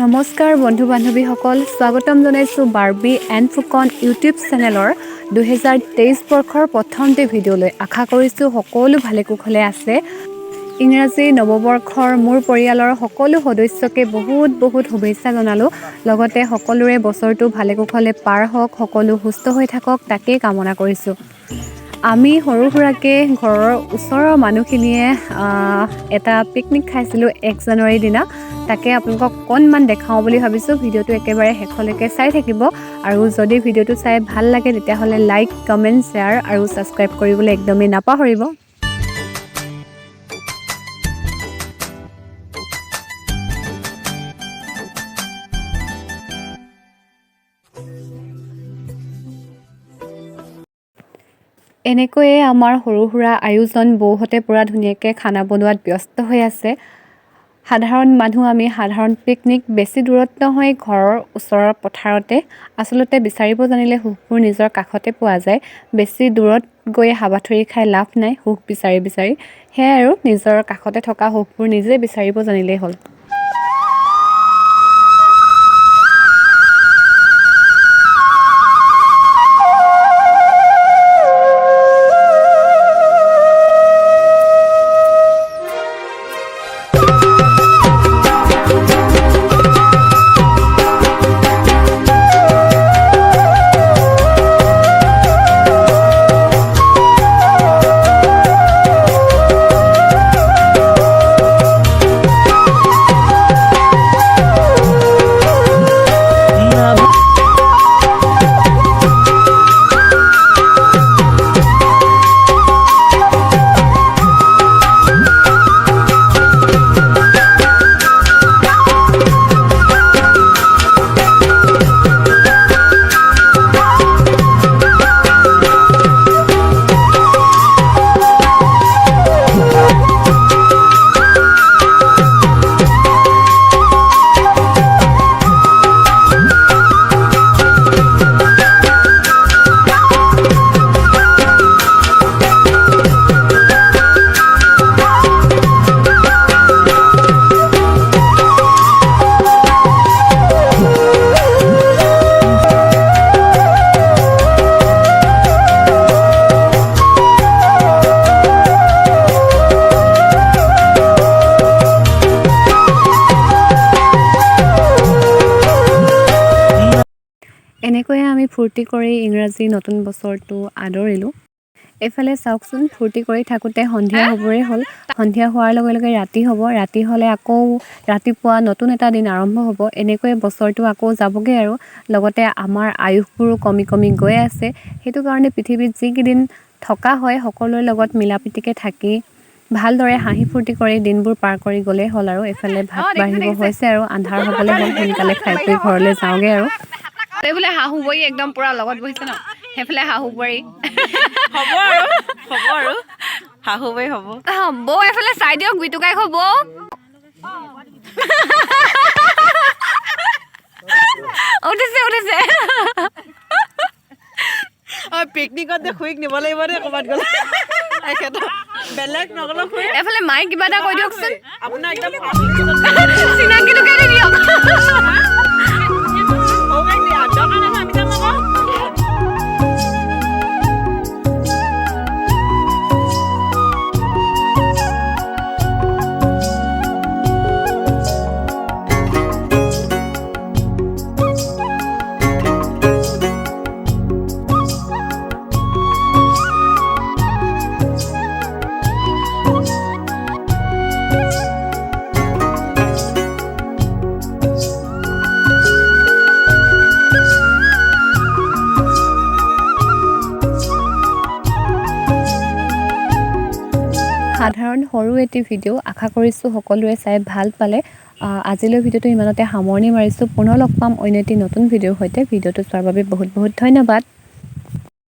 নমস্কাৰ বন্ধু বান্ধৱীসকল, স্বাগতম জনাইছোঁ বাৰ্বি এণ্ড ফুকন ইউটিউব চেনেলৰ 2023 বৰ্ষৰ প্ৰথমটো ভিডিঅ'লৈ। আশা কৰিছোঁ সকলো ভালে কুশলে আছে। ইংৰাজী নৱবৰ্ষৰ মোৰ পৰিয়ালৰ সকলো সদস্যকে বহুত শুভেচ্ছা জনালোঁ। লগতে সকলোৰে বছৰটো ভালে কুশলে পাৰ হওক, সকলো সুস্থ হৈ থাকক তাকেই কামনা কৰিছোঁ। আমি সৰু সুৰাকৈ ঘৰৰ ওচৰৰ মানুহখিনিয়ে এটা পিকনিক খাইছিলোঁ 1 জানুৱাৰীৰ দিনা। তাকে আপোনালোকক অকণমান দেখাওঁ বুলি ভাবিছোঁ। ভিডিঅ'টো একেবাৰে শেষলৈকে চাই থাকিব আৰু যদি ভিডিঅ'টো চাই ভাল লাগে তেতিয়াহ'লে লাইক, কমেণ্ট, শ্বেয়াৰ আৰু ছাবস্ক্ৰাইব কৰিবলৈ একদমেই নাপাহৰিব। এনেকৈয়ে আমাৰ সৰু সুৰা আয়োজন, বৌহঁতে পূৰা ধুনীয়াকৈ খানা বনোৱাত ব্যস্ত হৈ আছে। সাধাৰণ মানুহ, আমি সাধাৰণ পিকনিক, বেছি দূৰত নহয়, ঘৰৰ ওচৰৰ পথাৰতে। আচলতে বিচাৰিব জানিলে সুখবোৰ নিজৰ কাষতে পোৱা যায়। বেছি দূৰত গৈ হাবাথুৰি খাই লাভ নাই সুখ বিচাৰি। সেয়াই আৰু নিজৰ কাষতে থকা সুখবোৰ নিজে বিচাৰিব জানিলেই হ'ল। এনেকৈয়ে আমি ফূৰ্তি কৰি ইংৰাজী নতুন বছৰটো আদৰিলোঁ। এইফালে চাওকচোন, ফূৰ্তি কৰি থাকোঁতে সন্ধিয়া হ'বৰে হ'ল। সন্ধিয়া হোৱাৰ লগে লগে ৰাতি হ'ব। ৰাতি হ'লে আকৌ ৰাতিপুৱা নতুন এটা দিন আৰম্ভ হ'ব। এনেকৈয়ে বছৰটো আকৌ যাবগৈ আৰু লগতে আমাৰ আয়ুসবোৰো কমি গৈ আছে। সেইটো কাৰণে পৃথিৱীত যিকেইদিন থকা হয় সকলোৰে লগত মিলা প্ৰীতিকৈ থাকি ভালদৰে হাঁহি ফূৰ্তি কৰি দিনবোৰ পাৰ কৰি গ'লেই হ'ল আৰু। এইফালে ভাত বাঢ়িব হৈছে আৰু আন্ধাৰ হ'বলৈ হ'ল। সোনকালে খাই কৰি ঘৰলৈ যাওঁগৈ আৰু। এইফালে শাহু বোৱাৰী একদম পুৰা লগত বহিছে ন, সেইফালে শাহু বোৱাৰী হ'ব আৰু শাহু বোৱাৰী হ'ব। বৌ এইফালে চাই দিয়ক, বিটুকাই খব উঠিছে পিকনিকত যে খুৰীক নিব লাগিব দেই ক'ৰবাত গ'লে। বেলেগ নগ'লেও খুৰী এইফালে মায়ে কিবা এটা কৈ দিয়কচোন, আপোনাৰ একদম চিনাকিটোকে দি দিয়ক। সাধাৰণ সৰু এটি ভিডিঅ', আশা কৰিছোঁ সকলোৱে চাই ভাল পালে। আজিলৈ ভিডিঅ'টো ইমানতে সামৰণি মাৰিছোঁ। পুনৰ লগ পাম অন্য এটি নতুন ভিডিঅ'ৰ সৈতে। ভিডিঅ'টো চোৱাৰ বাবে বহুত ধন্যবাদ।